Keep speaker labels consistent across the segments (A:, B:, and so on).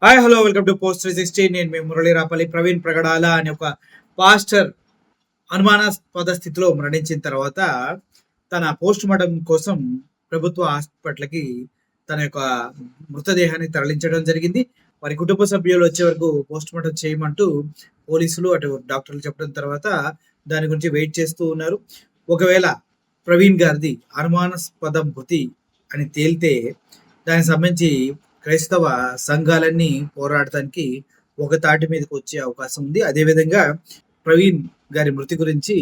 A: Hi hello welcome to post 360. నేను మీ మురళీ రాపల్లి. ప్రవీణ్ ప్రగడాల అనే ఒక పాస్టర్ అనుమానాస్పద స్థితిలో మరణించిన తర్వాత తన పోస్ట్ మార్టం కోసం ప్రభుత్వ హాస్పిటల్కి తన యొక్క మృతదేహాన్ని తరలించడం జరిగింది. వారి కుటుంబ సభ్యులు వచ్చే వరకు పోస్ట్ మార్టం చేయమంటూ పోలీసులు అటు డాక్టర్లు చెప్పడం తర్వాత దాని గురించి వెయిట్ చేస్తూ ఉన్నారు. ఒకవేళ ప్రవీణ్ గారిది అనుమానాస్పద మృతి అని తేలితే దానికి సంబంధించి క్రైస్తవ సంఘాలన్నీ పోరాడటానికి ఒక తాటి మీదకి వచ్చే అవకాశం ఉంది. అదేవిధంగా ప్రవీణ్ గారి మృతి గురించి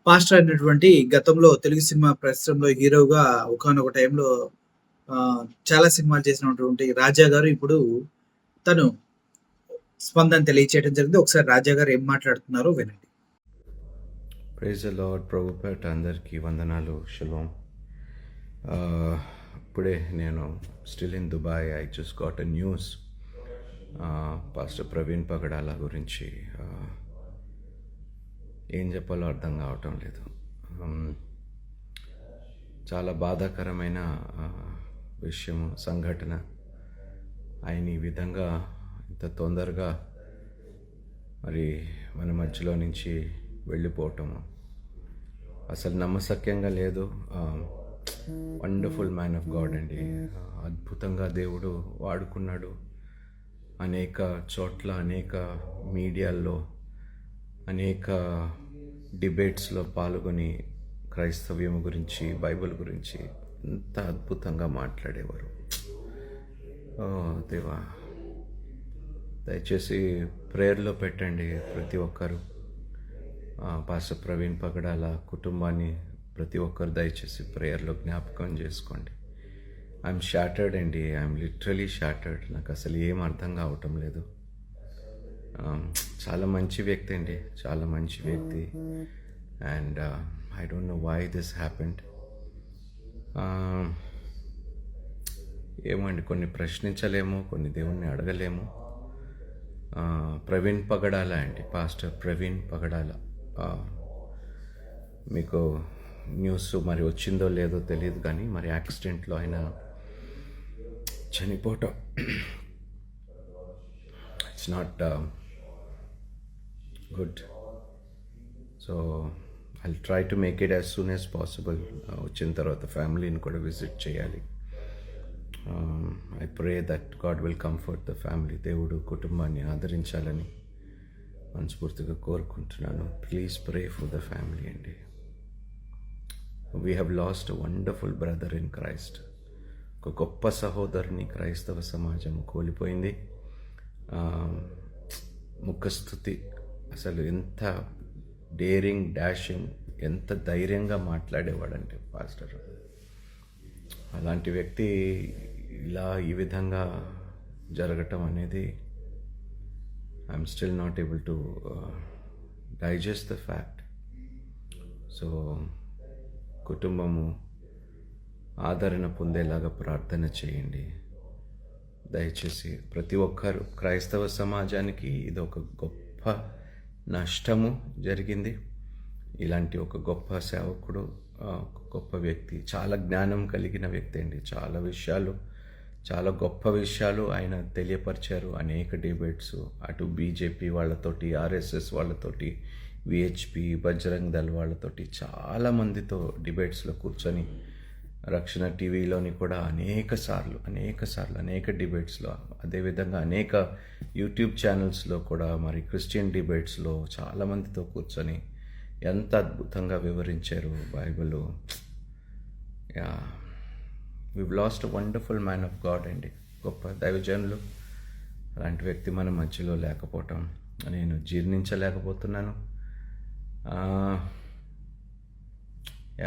A: పాస్టర్ అయినటువంటి గతంలో తెలుగు సినిమా పరిశ్రమలో హీరోగా ఒకానొక టైంలో చాలా సినిమాలు చేసినటువంటి రాజా గారు ఇప్పుడు తను స్పందన తెలియచేయడం జరిగింది. ఒకసారి రాజా గారు ఏం మాట్లాడుతున్నారో వినండి.
B: Praise the lord. ప్రభుపేట అందరికీ వందనాలు. షలోం. ఇప్పుడే నేను still in Dubai. I just got a news pastor Praveen Pagadala గురించి. ఏం చెప్పాలో అర్థం కావటం లేదు. చాలా బాధాకరమైన విషయము, సంఘటన. ఆయన ఈ విధంగా ఇంత తొందరగా మరి మన మధ్యలో నుంచి వెళ్ళిపోవటము అసలు నమ్మశక్యంగా లేదు. వండర్ఫుల్ మ్యాన్ ఆఫ్ గాడ్ అండి. అద్భుతంగా దేవుడు వాడుకున్నాడు. అనేక చోట్ల, అనేక మీడియాల్లో, అనేక డిబేట్స్లో పాల్గొని క్రైస్తవ్యం గురించి, బైబిల్ గురించి ఎంత అద్భుతంగా మాట్లాడేవారు. దేవా, దయచేసి ప్రేయర్లో పెట్టండి ప్రతి ఒక్కరు. పాస్టర్ ప్రవీణ్ పగడాల కుటుంబాన్ని ప్రతి ఒక్కరు దయచేసి ప్రేయర్లో జ్ఞాపకం చేసుకోండి. ఐఎమ్ షాటర్డ్ అండి. I'm literally shattered. నాకు అసలు ఏం అర్థం కావటం లేదు. చాలా మంచి వ్యక్తి అండి, చాలా మంచి వ్యక్తి. And I don't know why this happened. ఏమో అండి, కొన్ని ప్రశ్నించలేము, కొన్ని దేవుణ్ణి అడగలేము. ప్రవీణ్ పగడాల అండి, పాస్టర్ ప్రవీణ్ పగడాల. మీకు న్యూస్ మరి వచ్చిందో లేదో తెలియదు, కానీ మరి యాక్సిడెంట్లో ఆయన చనిపోవటం it's not good. So I try to make it as soon as possible. వచ్చిన తర్వాత ఫ్యామిలీని కూడా విజిట్ చేయాలి. I pray that God will comfort the family. దేవుడు కుటుంబాన్ని ఆదరించాలని మనస్ఫూర్తిగా కోరుకుంటున్నాను. Please pray for the family అండి. We have lost a wonderful brother in Christ. ఒక గొప్ప సహోదరుని క్రైస్తవ సమాజం కోల్పోయింది. ముఖస్థుతి, అసలు ఎంత డేరింగ్, డాషింగ్, ఎంత ధైర్యంగా మాట్లాడేవాడంటే పాస్టర్. అలాంటి వ్యక్తి ఇలా ఈ విధంగా జరగటం అనేది I'm still not able to digest the fact. So కుటుంబము ఆదరణ పొందేలాగా ప్రార్థన చేయండి దయచేసి. ప్రతి ఒక్కరు, క్రైస్తవ సమాజానికి ఇది ఒక గొప్ప నష్టము జరిగింది. ఇలాంటి ఒక గొప్ప సేవకుడు, గొప్ప వ్యక్తి, చాలా జ్ఞానం కలిగిన వ్యక్తి అండి. చాలా విషయాలు, చాలా గొప్ప విషయాలు ఆయన తెలియపరిచారు. అనేక డిబేట్స్, అటు బీజేపీ వాళ్ళతోటి, ఆర్ఎస్ఎస్ వాళ్ళతోటి, విహెచ్పి, బజరంగ్ దళ్ వాళ్ళతోటి చాలామందితో డిబేట్స్లో కూర్చొని, రక్షణ టీవీలోని కూడా అనేక సార్లు అనేక డిబేట్స్లో, అదేవిధంగా అనేక యూట్యూబ్ ఛానల్స్లో కూడా మరి క్రిస్టియన్ డిబేట్స్లో చాలామందితో కూర్చొని ఎంత అద్భుతంగా వివరించారు Bible. We've lost a wonderful man of God అండి, గొప్ప దైవజనులు. అలాంటి వ్యక్తి మన మధ్యలో లేకపోవటం నేను జీర్ణించలేకపోతున్నాను.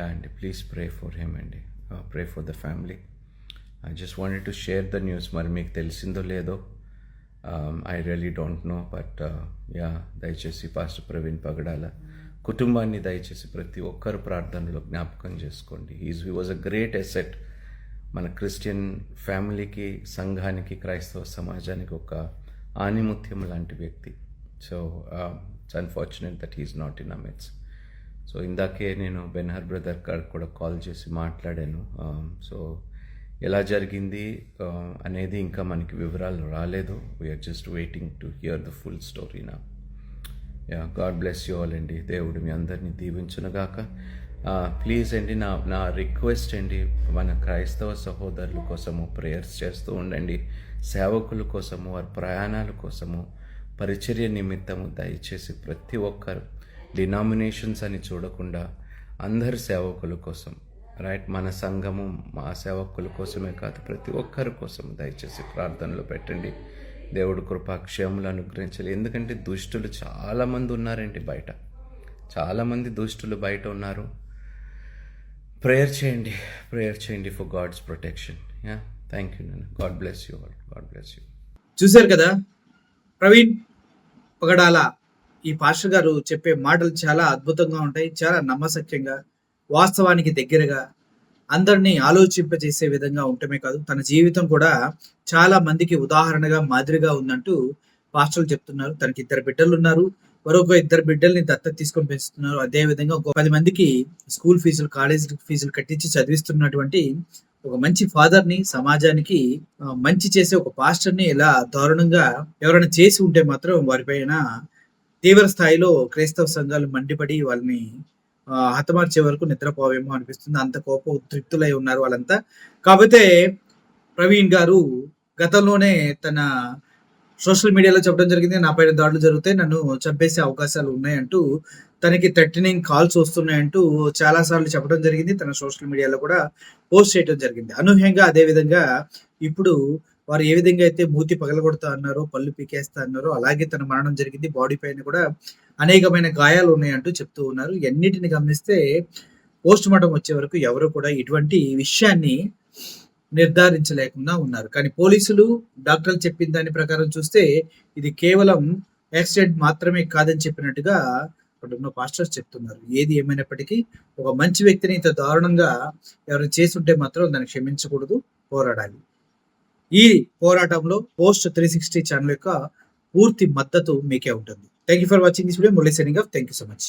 B: అండి, ప్లీజ్ ప్రే ఫర్ హిమ్ అండి, pray for the family. I just wanted to share the news. మరి మీకు తెలిసిందో లేదో, I really don't know, but దయచేసి పాస్టర్ ప్రవీణ్ పగడాల కుటుంబాన్ని దయచేసి ప్రతి ఒక్కరు ప్రార్థనలో జ్ఞాపకం చేసుకోండి. He was a great asset మన క్రిస్టియన్ ఫ్యామిలీకి, సంఘానికి, క్రైస్తవ సమాజానికి ఒక ఆణిముత్యం లాంటి వ్యక్తి. So it's unfortunate that he's not in amidst. So ఇందాకే నేను బెన్హర్ బ్రదర్ గారికి కూడా కాల్ చేసి మాట్లాడాను. సో ఎలా జరిగింది అనేది ఇంకా మనకి వివరాలు రాలేదు. We're just waiting to hear the full story నా. గాడ్ బ్లెస్ యూ ఆల్ అండి. దేవుడు మీ అందరినీ దీవించునుగాక. ప్లీజ్ అండి, నా రిక్వెస్ట్ అండి, మన క్రైస్తవ సహోదరుల కోసము ప్రేయర్స్ చేస్తూ ఉండండి. సేవకుల కోసము, వారి ప్రయాణాల కోసము, పరిచర్య నిమిత్తము దయచేసి ప్రతి ఒక్కరు డినామినేషన్స్ అని చూడకుండా అందరి సేవకుల కోసం, రైట్, మన సంఘము మా సేవకుల కోసమే కాదు ప్రతి ఒక్కరి కోసం దయచేసి ప్రార్థనలో పెట్టండి. దేవుడు కృపాక్షేములు అనుగ్రహించాలి. ఎందుకంటే దుష్టులు చాలామంది ఉన్నారండి బయట, చాలామంది దుష్టులు బయట ఉన్నారు. ప్రేయర్ చేయండి for God's protection. Thank you నాన్న. God bless you all. God bless you.
A: చూశారు కదా, ప్రవీణ్ పగడాల ఈ పాస్టర్ గారు చెప్పే మాటలు చాలా అద్భుతంగా ఉంటాయి. చాలా నమ్మశక్యంగా, వాస్తవానికి దగ్గరగా, అందరినీ ఆలోచింపజేసే విధంగా ఉండటమే కాదు, తన జీవితం కూడా చాలా మందికి ఉదాహరణగా, మాదిరిగా ఉందంటూ పాస్టర్లు చెప్తున్నారు. తనకి 2 బిడ్డలు ఉన్నారు. మరొక 2 బిడ్డల్ని దత్తత తీసుకొని పెంచుతున్నారు. అదే విధంగా ఒక 10 మందికి స్కూల్ ఫీజులు, కాలేజ్ ఫీజులు కట్టించి చదివిస్తున్నటువంటి ఒక మంచి ఫాదర్ ని, సమాజానికి మంచి చేసే ఒక పాస్టర్ ని ఇలా దారుణంగా ఎవరైనా చేసి ఉంటే మాత్రం వారిపైన తీవ్ర స్థాయిలో క్రైస్తవ సంఘాలు మండిపడి వాళ్ళని హతమార్చే వరకు నిద్రపోవేమో అనిపిస్తుంది. అంత కోప ఉద్రిక్తులై ఉన్నారు వాళ్ళంతా. కాకపోతే ప్రవీణ్ గారు గతంలోనే తన సోషల్ మీడియాలో చెప్పడం జరిగింది, నా పైన దాడులు జరుగుతాయి, నన్ను చంపేసే అవకాశాలు ఉన్నాయంటూ, తనకి థ్రెటనింగ్ కాల్స్ వస్తున్నాయంటూ చాలా సార్లు చెప్పడం జరిగింది. తన సోషల్ మీడియాలో కూడా పోస్ట్ చేయడం జరిగింది. అనూహ్యంగా అదే విధంగా ఇప్పుడు వారు ఏ విధంగా అయితే మూతి పగలగొడతా అన్నారో, పళ్ళు పీకేస్తా అన్నారో, అలాగే తన మరణం జరిగింది. బాడీ పైన కూడా అనేకమైన గాయాలు ఉన్నాయంటూ చెప్తూ ఉన్నారు. ఎన్నిటిని గమనిస్తే పోస్ట్ మార్టం వచ్చే వరకు ఎవరు కూడా ఇటువంటి విషయాన్ని నిర్ధారించలేకుండా ఉన్నారు. కానీ పోలీసులు, డాక్టర్లు చెప్పిన దాని ప్రకారం చూస్తే ఇది కేవలం యాక్సిడెంట్ మాత్రమే కాదని చెప్పినట్టుగా అక్కడున్న పాస్టర్స్ చెప్తున్నారు. ఏది ఏమైనప్పటికీ ఒక మంచి వ్యక్తిని ఇంత దారుణంగా ఎవరైనా చేసుంటే మాత్రం దాన్ని క్షమించకూడదు, పోరాడాలి. ఈ పోరాటంలో పోస్ట్ 360 ఛానల్ యొక్క పూర్తి మద్దతు మీకే ఉంటుంది. Thank you for watching this video. Murali signing off. Thank you so much.